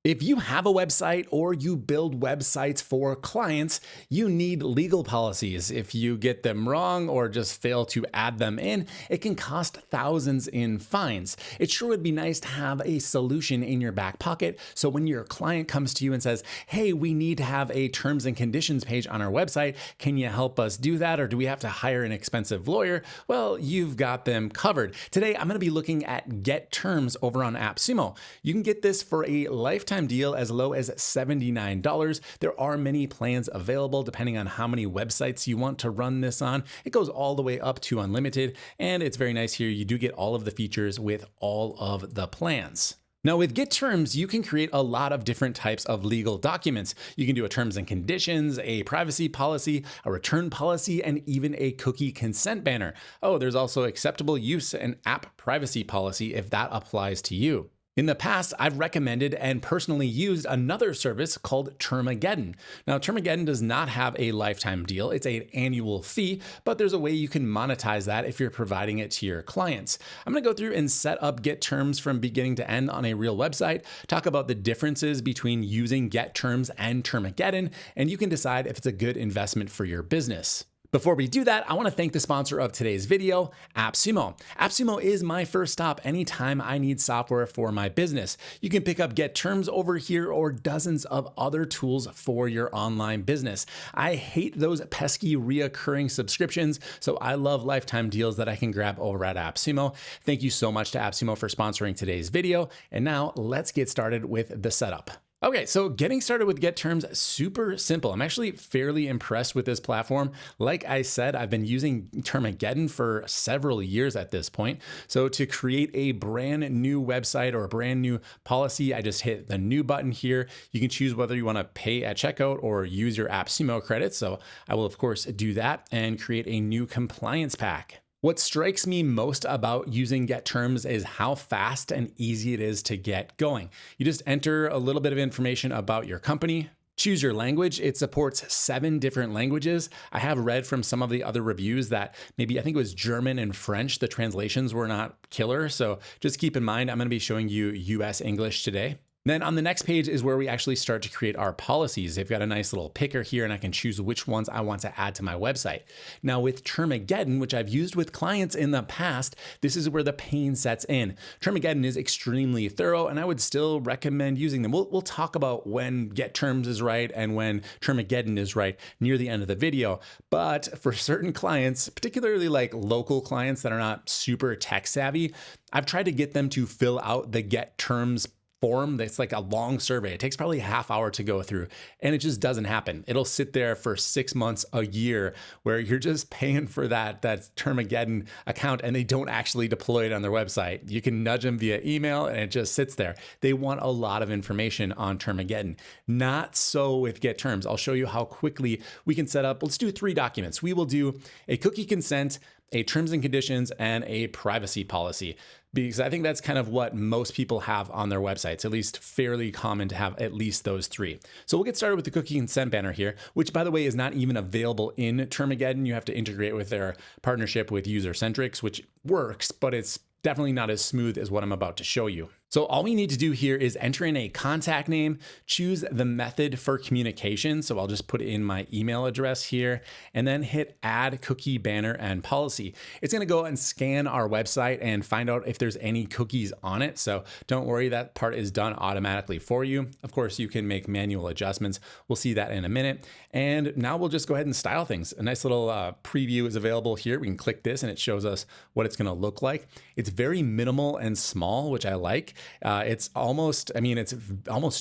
If you have a website or you build websites for clients, you need legal policies. If you get them wrong or just fail to add them in, it can cost thousands in fines. It sure would be nice to have a solution in your back pocket. So when your client comes to you and says, hey, we need to have a terms and conditions page on our website, can you help us do that? Or do we have to hire an expensive lawyer? Well, you've got them covered. Today, I'm going to be looking at GetTerms over on AppSumo. You can get this for a lifetime deal as low as $79. There are many plans available depending on how many websites you want to run this on. It goes all the way up to unlimited, and it's very nice here. You do get all of the features with all of the plans. Now with GetTerms, you can create a lot of different types of legal documents. You can do a terms and conditions, a privacy policy, a return policy, and even a cookie consent banner. Oh, there's also acceptable use and app privacy policy if that applies to you. In the past, I've recommended and personally used another service called Termageddon. Now, Termageddon does not have a lifetime deal. It's an annual fee, but there's a way you can monetize that if you're providing it to your clients. I'm going to go through and set up GetTerms from beginning to end on a real website, talk about the differences between using GetTerms and Termageddon, and you can decide if it's a good investment for your business. Before we do that, I want to thank the sponsor of today's video, AppSumo. AppSumo is my first stop anytime I need software for my business. You can pick up GetTerms over here or dozens of other tools for your online business. I hate those pesky reoccurring subscriptions, so I love lifetime deals that I can grab over at AppSumo. Thank you so much to AppSumo for sponsoring today's video. And now let's get started with the setup. Okay, so getting started with GetTerms, super simple. I'm actually fairly impressed with this platform. Like I said, I've been using Termageddon for several years at this point. So to create a brand new website or a brand new policy, I just hit the new button here. You can choose whether you want to pay at checkout or use your AppSumo credits. So I will of course do that and create a new compliance pack. What strikes me most about using GetTerms is how fast and easy it is to get going. You just enter a little bit of information about your company, choose your language. It supports 7 different languages. I have read from some of the other reviews that maybe I think it was German and French. The translations were not killer. So just keep in mind, I'm going to be showing you US English today. Then on the next page is where we actually start to create our policies. They've got a nice little picker here and I can choose which ones I want to add to my website. Now with Termageddon, which I've used with clients in the past, this is where the pain sets in. Termageddon is extremely thorough and I would still recommend using them. We'll talk about when GetTerms is right and when Termageddon is right near the end of the video. But for certain clients, particularly like local clients that are not super tech savvy, I've tried to get them to fill out the GetTerms form that's like a long survey. It takes probably a half hour to go through and it just doesn't happen. It'll sit there for 6 months, a year, where you're just paying for that Termageddon account and they don't actually deploy it on their website. You can nudge them via email and it just sits there. They want a lot of information on Termageddon. Not so with GetTerms. I'll show you how quickly we can set up. Let's do 3 documents. We will do a cookie consent, a terms and conditions, and a privacy policy, because I think that's kind of what most people have on their websites, at least fairly common to have at least those 3. So we'll get started with the cookie consent banner here, which by the way is not even available in Termageddon. You have to integrate with their partnership with User-Centrics, which works, but it's definitely not as smooth as what I'm about to show you. So all we need to do here is enter in a contact name, choose the method for communication. So I'll just put in my email address here and then hit add cookie banner and policy. It's going to go and scan our website and find out if there's any cookies on it. So don't worry, that part is done automatically for you. Of course, you can make manual adjustments. We'll see that in a minute. And now we'll just go ahead and style things. A nice little preview is available here. We can click this and it shows us what it's going to look like. It's very minimal and small, which I like. It's almost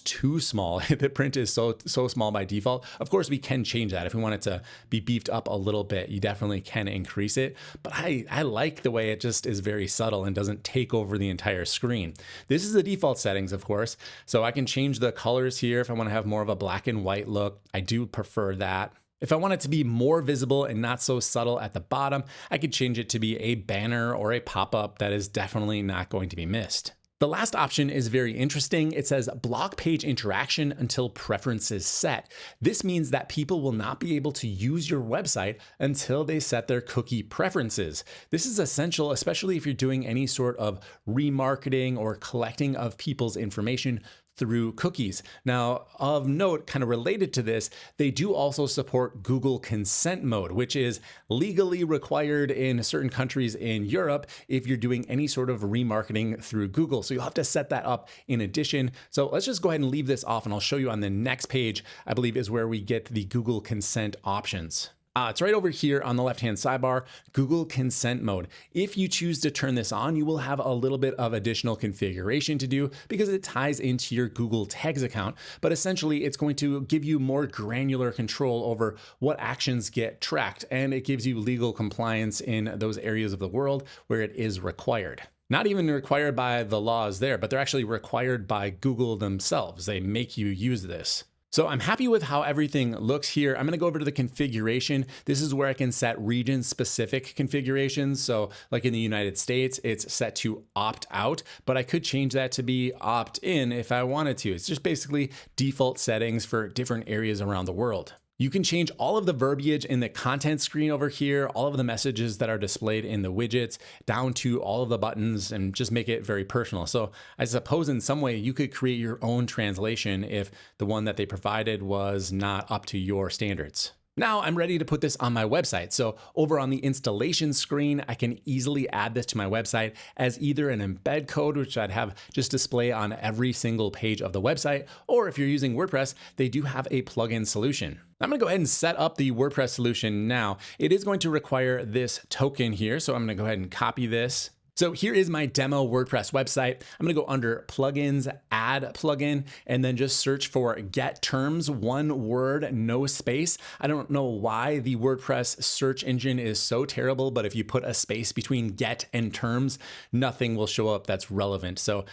too small. The print is so small by default. Of course, we can change that. If we want it to be beefed up a little bit, you definitely can increase it. But I like the way it just is very subtle and doesn't take over the entire screen. This is the default settings, of course. So I can change the colors here if I want to have more of a black and white look. I do prefer that. If I want it to be more visible and not so subtle at the bottom, I could change it to be a banner or a pop-up that is definitely not going to be missed. The last option is very interesting. It says block page interaction until preferences set. This means that people will not be able to use your website until they set their cookie preferences. This is essential, especially if you're doing any sort of remarketing or collecting of people's information through cookies. Now, of note, kind of related to this, they do also support Google Consent Mode, which is legally required in certain countries in Europe if you're doing any sort of remarketing through Google. So you'll have to set that up in addition. So let's just go ahead and leave this off, and I'll show you on the next page, I believe is where we get the Google Consent options. It's right over here on the left-hand sidebar, Google Consent Mode. If you choose to turn this on, you will have a little bit of additional configuration to do because it ties into your Google Tags account. But essentially, it's going to give you more granular control over what actions get tracked, and it gives you legal compliance in those areas of the world where it is required. Not even required by the laws there, but they're actually required by Google themselves. They make you use this. So I'm happy with how everything looks here. I'm gonna go over to the configuration. This is where I can set region-specific configurations. So like in the United States, it's set to opt out, but I could change that to be opt in if I wanted to. It's just basically default settings for different areas around the world. You can change all of the verbiage in the content screen over here, all of the messages that are displayed in the widgets, down to all of the buttons, and just make it very personal. So I suppose in some way you could create your own translation if the one that they provided was not up to your standards. Now I'm ready to put this on my website. So over on the installation screen, I can easily add this to my website as either an embed code, which I'd have just display on every single page of the website, or if you're using WordPress, they do have a plugin solution. I'm gonna go ahead and set up the WordPress solution now. It is going to require this token here, so I'm gonna go ahead and copy this. So here is my demo WordPress website. I'm gonna go under plugins, add plugin, and then just search for GetTerms, one word, no space. I don't know why the WordPress search engine is so terrible, but if you put a space between get and terms, nothing will show up that's relevant. So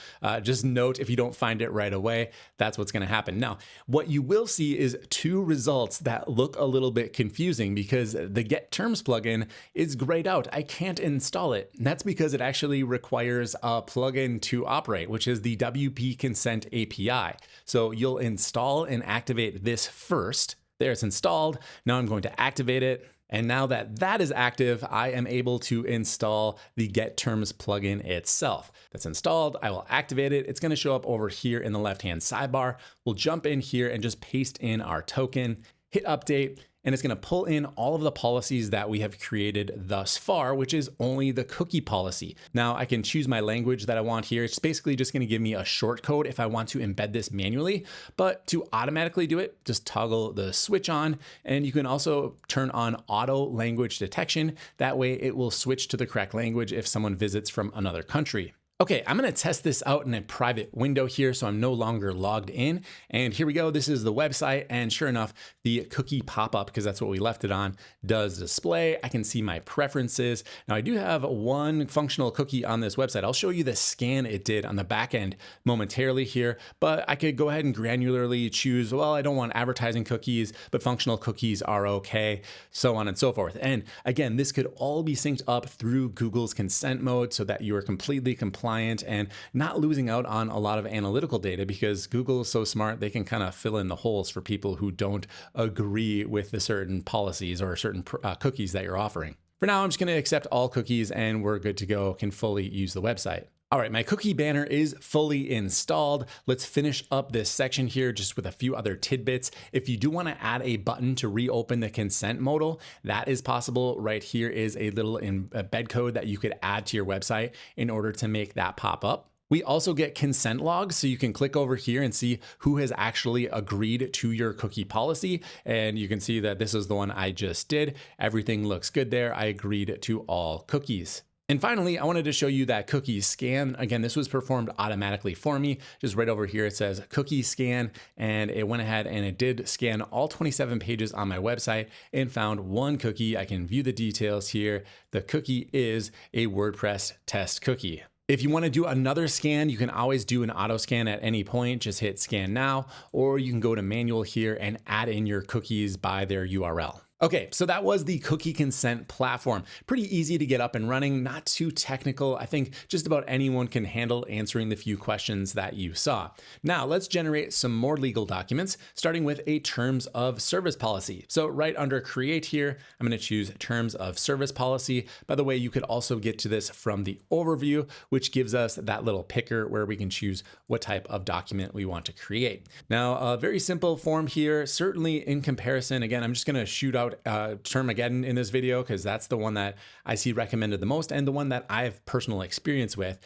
just note if you don't find it right away, that's what's gonna happen. Now, what you will see is two results that look a little bit confusing because the GetTerms plugin is grayed out. I can't install it. And that's because it actually requires a plugin to operate, which is the WP Consent API. So you'll install and activate this first. There, it's installed. Now I'm going to activate it. And now that that is active, I am able to install the GetTerms plugin itself. That's installed. I will activate it. It's going to show up over here in the left-hand sidebar. We'll jump in here and just paste in our token, hit update, and it's gonna pull in all of the policies that we have created thus far, which is only the cookie policy. Now I can choose my language that I want here. It's basically just gonna give me a short code if I want to embed this manually, but to automatically do it, just toggle the switch on, and you can also turn on auto language detection. That way it will switch to the correct language if someone visits from another country. Okay, I'm gonna test this out in a private window here, so I'm no longer logged in. And here we go, this is the website, and sure enough, the cookie pop-up, because that's what we left it on, does display. I can see my preferences. Now I do have one functional cookie on this website. I'll show you the scan it did on the back end momentarily here, but I could go ahead and granularly choose, well, I don't want advertising cookies, but functional cookies are okay, so on and so forth. And again, this could all be synced up through Google's consent mode so that you are completely compliant and not losing out on a lot of analytical data, because Google is so smart, they can kind of fill in the holes for people who don't agree with the certain policies or certain cookies that you're offering. For now, I'm just going to accept all cookies and we're good to go, can fully use the website. All right, my cookie banner is fully installed. Let's finish up this section here just with a few other tidbits. If you do want to add a button to reopen the consent modal, that is possible. Right here is a little embed code that you could add to your website in order to make that pop up. We also get consent logs, so you can click over here and see who has actually agreed to your cookie policy. And you can see that this is the one I just did. Everything looks good there. I agreed to all cookies. And finally, I wanted to show you that cookie scan. Again, this was performed automatically for me. Just right over here, it says cookie scan, and it went ahead and it did scan all 27 pages on my website and found one cookie. I can view the details here. The cookie is a WordPress test cookie. If you want to do another scan, you can always do an auto scan at any point. Just hit scan now, or you can go to manual here and add in your cookies by their URL. Okay, so that was the cookie consent platform. Pretty easy to get up and running, not too technical. I think just about anyone can handle answering the few questions that you saw. Now let's generate some more legal documents, starting with a terms of service policy. So right under create here, I'm going to choose terms of service policy. By the way, you could also get to this from the overview, which gives us that little picker where we can choose what type of document we want to create. Now, a very simple form here, certainly in comparison. Again, I'm just going to shoot out Termageddon in this video because that's the one that I see recommended the most and the one that I have personal experience with.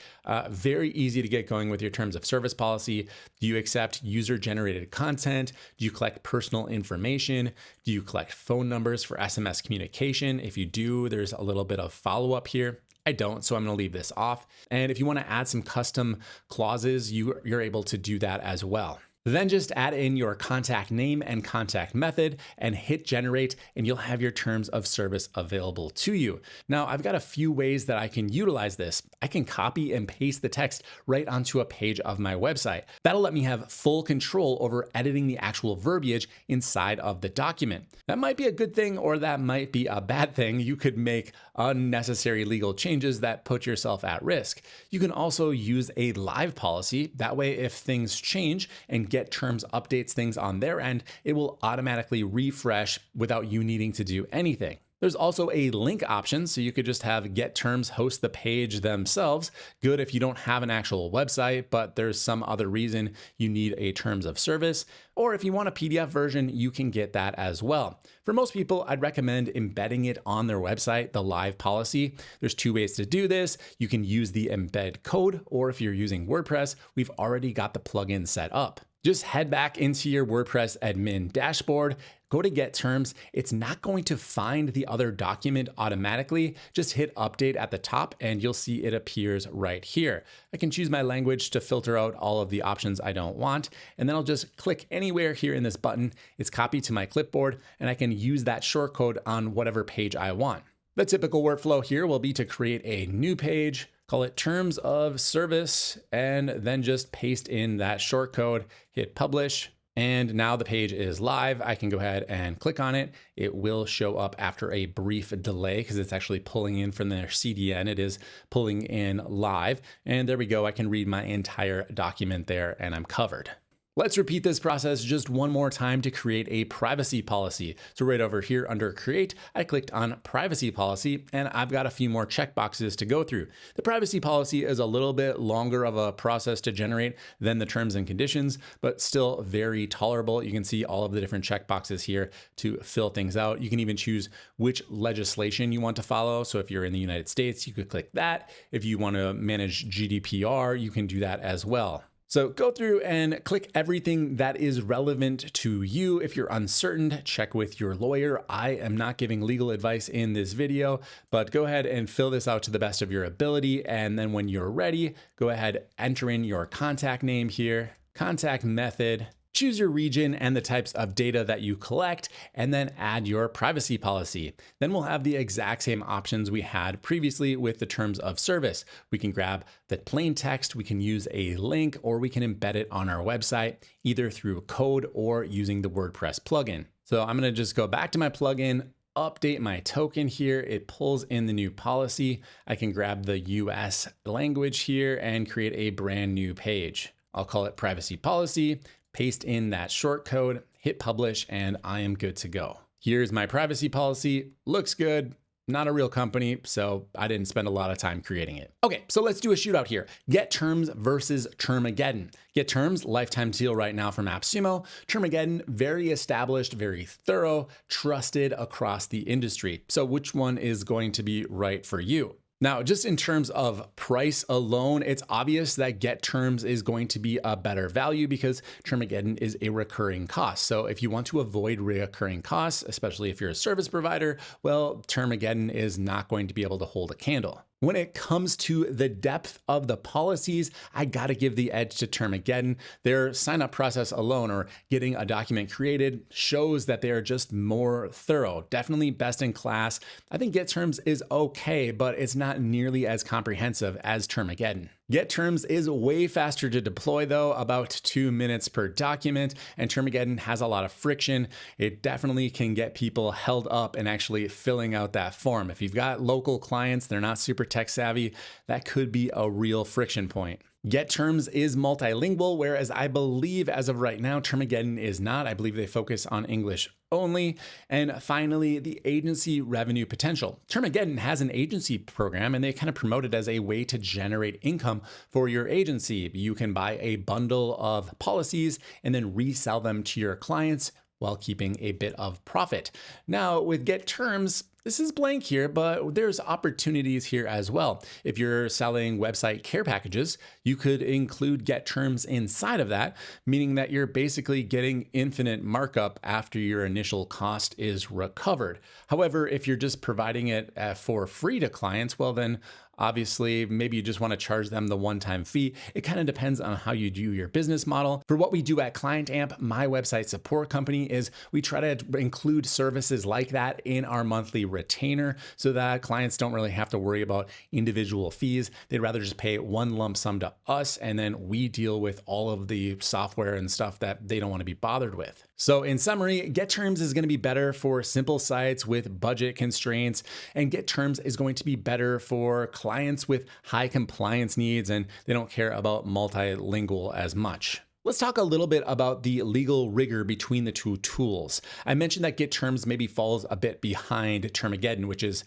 Very easy to get going with your terms of service policy. Do you accept user-generated content? Do you collect personal information? Do you collect phone numbers for SMS communication? If you do, there's a little bit of follow-up here. I don't, so I'm going to leave this off. And if you want to add some custom clauses, you're able to do that as well. Then just add in your contact name and contact method and hit generate, and you'll have your terms of service available to you. Now, I've got a few ways that I can utilize this. I can copy and paste the text right onto a page of my website. That'll let me have full control over editing the actual verbiage inside of the document. That might be a good thing, or that might be a bad thing. You could make unnecessary legal changes that put yourself at risk. You can also use a live policy. That way, if things change and GetTerms updates things on their end, it will automatically refresh without you needing to do anything. There's also a link option, so you could just have GetTerms host the page themselves. Good if you don't have an actual website, but there's some other reason you need a terms of service. Or if you want a PDF version, you can get that as well. For most people, I'd recommend embedding it on their website, the live policy. There's two ways to do this. You can use the embed code, or if you're using WordPress, we've already got the plugin set up. Just head back into your WordPress admin dashboard, go to GetTerms. It's not going to find the other document automatically. Just hit update at the top and you'll see it appears right here. I can choose my language to filter out all of the options I don't want, and then I'll just click anywhere here in this button. It's copied to my clipboard and I can use that shortcode on whatever page I want. The typical workflow here will be to create a new page, call it terms of service, and then just paste in that shortcode, hit publish, and now the page is live. I can go ahead and click on it. It will show up after a brief delay because it's actually pulling in from their CDN. It is pulling in live, and there we go. I can read my entire document there and I'm covered. Let's repeat this process just one more time to create a privacy policy. So right over here under create, I clicked on privacy policy and I've got a few more checkboxes to go through. The privacy policy is a little bit longer of a process to generate than the terms and conditions, but still very tolerable. You can see all of the different checkboxes here to fill things out. You can even choose which legislation you want to follow. So if you're in the United States, you could click that. If you want to manage GDPR, you can do that as well. So go through and click everything that is relevant to you. If you're uncertain, check with your lawyer. I am not giving legal advice in this video, but go ahead and fill this out to the best of your ability. And then when you're ready, go ahead, enter in your contact name here, contact method, choose your region and the types of data that you collect, and then add your privacy policy. Then we'll have the exact same options we had previously with the terms of service. We can grab the plain text, we can use a link, or we can embed it on our website, either through code or using the WordPress plugin. So I'm gonna just go back to my plugin, update my token here. It pulls in the new policy. I can grab the US language here and create a brand new page. I'll call it privacy policy. Paste in that short code, hit publish, and I am good to go. Here's my privacy policy. Looks good. Not a real company, so I didn't spend a lot of time creating it. Okay, so let's do a shootout here. GetTerms versus Termageddon. GetTerms, lifetime deal right now from AppSumo. Termageddon, very established, very thorough, trusted across the industry. So which one is going to be right for you? Now, just in terms of price alone, it's obvious that GetTerms is going to be a better value because Termageddon is a recurring cost. So if you want to avoid recurring costs, especially if you're a service provider, well, Termageddon is not going to be able to hold a candle. When it comes to the depth of the policies, I gotta give the edge to Termageddon. Their sign-up process alone, or getting a document created, shows that they are just more thorough, definitely best in class. I think GetTerms is okay, but it's not nearly as comprehensive as Termageddon. GetTerms is way faster to deploy though, about 2 minutes per document, and Termageddon has a lot of friction. It definitely can get people held up in actually filling out that form. If you've got local clients, they're not super tech savvy, that could be a real friction point. GetTerms is multilingual, whereas I believe as of right now, Termageddon is not. I believe they focus on English only. And finally, the agency revenue potential. Termageddon has an agency program and they kind of promote it as a way to generate income for your agency. You can buy a bundle of policies and then resell them to your clients while keeping a bit of profit. Now with GetTerms, this is blank here, but there's opportunities here as well. If you're selling website care packages, you could include GetTerms inside of that, meaning that you're basically getting infinite markup after your initial cost is recovered. However, if you're just providing it for free to clients, well then obviously, maybe you just want to charge them the one-time fee. It kind of depends on how you do your business model. For what we do at ClientAmp, my website support company, is we try to include services like that in our monthly retainer so that clients don't really have to worry about individual fees. They'd rather just pay one lump sum to us, and then we deal with all of the software and stuff that they don't want to be bothered with. So in summary, GetTerms is going to be better for simple sites with budget constraints, and GetTerms is going to be better for clients with high compliance needs and they don't care about multilingual as much. Let's talk a little bit about the legal rigor between the two tools. I mentioned that GetTerms maybe falls a bit behind Termageddon, which is,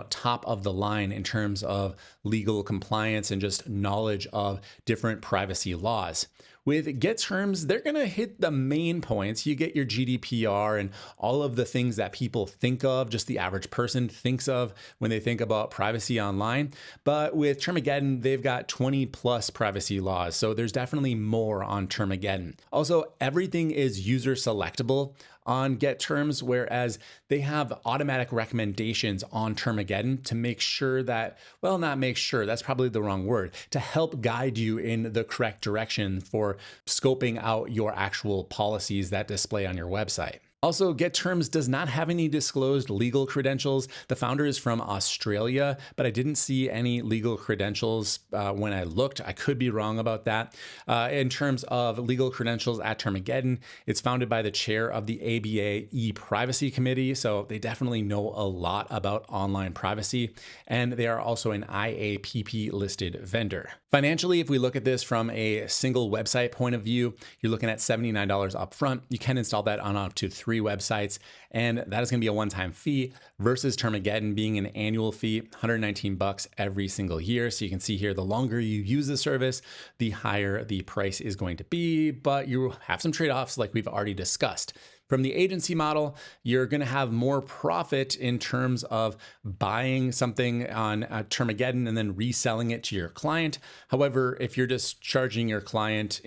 top of the line in terms of legal compliance and just knowledge of different privacy laws. With GetTerms, they're going to hit the main points. You get your GDPR and all of the things that people think of, just the average person thinks of when they think about privacy online. But with Termageddon, they've got 20 plus privacy laws. So there's definitely more on Termageddon. Also, everything is user selectable on GetTerms, whereas they have automatic recommendations on Termageddon to make sure that, well, not make sure, that's probably the wrong word, to help guide you in the correct direction for scoping out your actual policies that display on your website. Also, GetTerms does not have any disclosed legal credentials. The founder is from Australia, but I didn't see any legal credentials when I looked. I could be wrong about that. In terms of legal credentials at Termageddon, it's founded by the chair of the ABA e-privacy committee, so they definitely know a lot about online privacy, and they are also an IAPP listed vendor. Financially, if we look at this from a single website point of view, you're looking at $79 upfront. You can install that on up to 3 websites, and that is going to be a one-time fee versus Termageddon being an annual fee, $119 every single year. So you can see here, the longer you use the service, the higher the price is going to be, but you have some trade-offs like we've already discussed. From the agency model, you're going to have more profit in terms of buying something on Termageddon and then reselling it to your client. However, if you're just charging your client,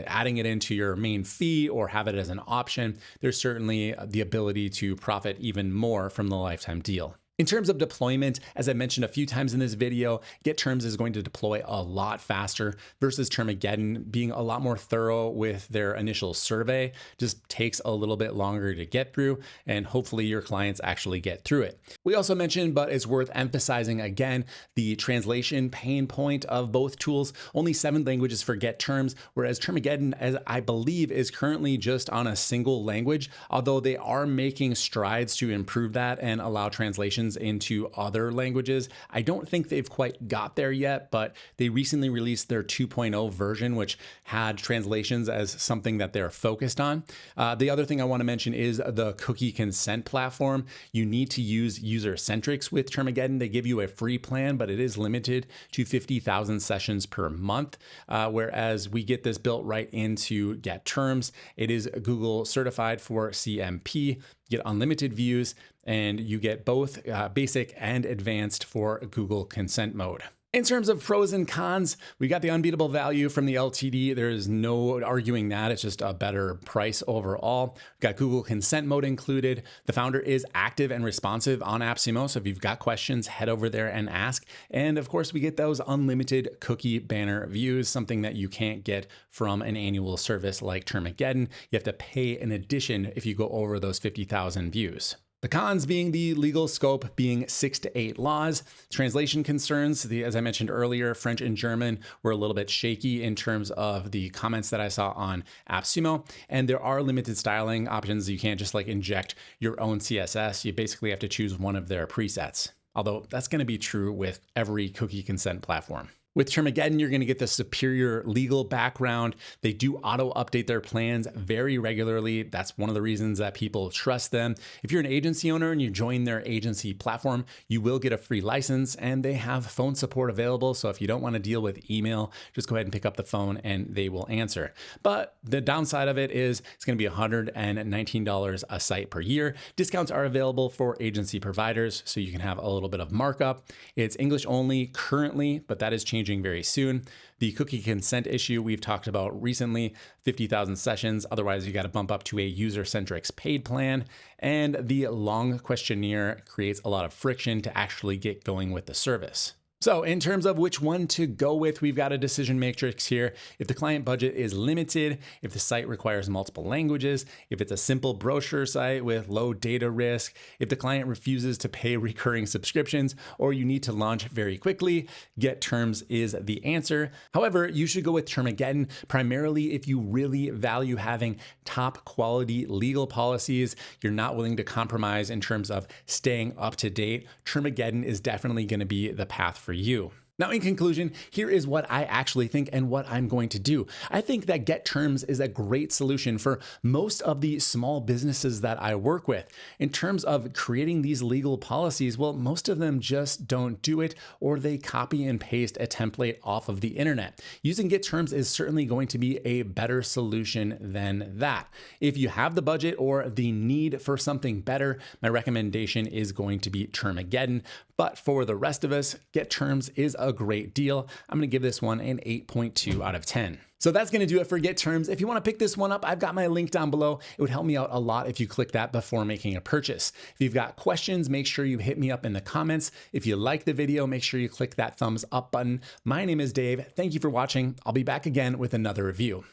adding it into your main fee or have it as an option, there's certainly the ability to profit even more from the lifetime deal. In terms of deployment, as I mentioned a few times in this video, GetTerms is going to deploy a lot faster versus Termageddon being a lot more thorough with their initial survey. Just takes a little bit longer to get through, and hopefully your clients actually get through it. We also mentioned, but it's worth emphasizing again, the translation pain point of both tools. Only 7 languages for GetTerms, whereas Termageddon, as I believe, is currently just on a single language, although they are making strides to improve that and allow translations into other languages. I don't think they've quite got there yet, but they recently released their 2.0 version, which had translations as something that they're focused on. The other thing I want to mention is the cookie consent platform. You need to use user-centrics with Termageddon. They give you a free plan, but it is limited to 50,000 sessions per month, whereas we get this built right into GetTerms. It is Google certified for CMP. You get unlimited views, and you get both basic and advanced for Google consent mode. In terms of pros and cons, we got the unbeatable value from the LTD. There's no arguing that. It's just a better price overall. We've got Google consent mode included. The founder is active and responsive on AppSumo, so if you've got questions, head over there and ask. And of course, we get those unlimited cookie banner views, something that you can't get from an annual service like Termageddon. You have to pay in addition if you go over those 50,000 views. The cons being the legal scope being 6 to 8 laws. Translation concerns, as I mentioned earlier, French and German were a little bit shaky in terms of the comments that I saw on AppSumo. And there are limited styling options. You can't just like inject your own CSS. You basically have to choose one of their presets. Although that's going to be true with every cookie consent platform. With Termageddon, you're going to get the superior legal background. They do auto-update their plans very regularly. That's one of the reasons that people trust them. If you're an agency owner and you join their agency platform, you will get a free license, and they have phone support available. So if you don't want to deal with email, just go ahead and pick up the phone and they will answer. But the downside of it is it's going to be $119 a site per year. Discounts are available for agency providers, so you can have a little bit of markup. It's English only currently, but that is changing very soon. The cookie consent issue we've talked about recently, 50,000 sessions. Otherwise, you got to bump up to a user-centric paid plan. And the long questionnaire creates a lot of friction to actually get going with the service. So in terms of which one to go with, we've got a decision matrix here. If the client budget is limited, if the site requires multiple languages, if it's a simple brochure site with low data risk, if the client refuses to pay recurring subscriptions, or you need to launch very quickly, GetTerms is the answer. However, you should go with Termageddon primarily if you really value having top quality legal policies. You're not willing to compromise in terms of staying up to date. Termageddon is definitely going to be the path for you. Now, in conclusion, here is what I actually think and what I'm going to do. I think that GetTerms is a great solution for most of the small businesses that I work with. In terms of creating these legal policies, well, most of them just don't do it, or they copy and paste a template off of the internet. Using GetTerms is certainly going to be a better solution than that. If you have the budget or the need for something better, my recommendation is going to be Termageddon. But for the rest of us, GetTerms is a great deal. I'm going to give this one an 8.2 out of 10. So that's going to do it for GetTerms. If you want to pick this one up, I've got my link down below. It would help me out a lot if you click that before making a purchase. If you've got questions, make sure you hit me up in the comments. If you like the video, make sure you click that thumbs up button. My name is Dave. Thank you for watching. I'll be back again with another review.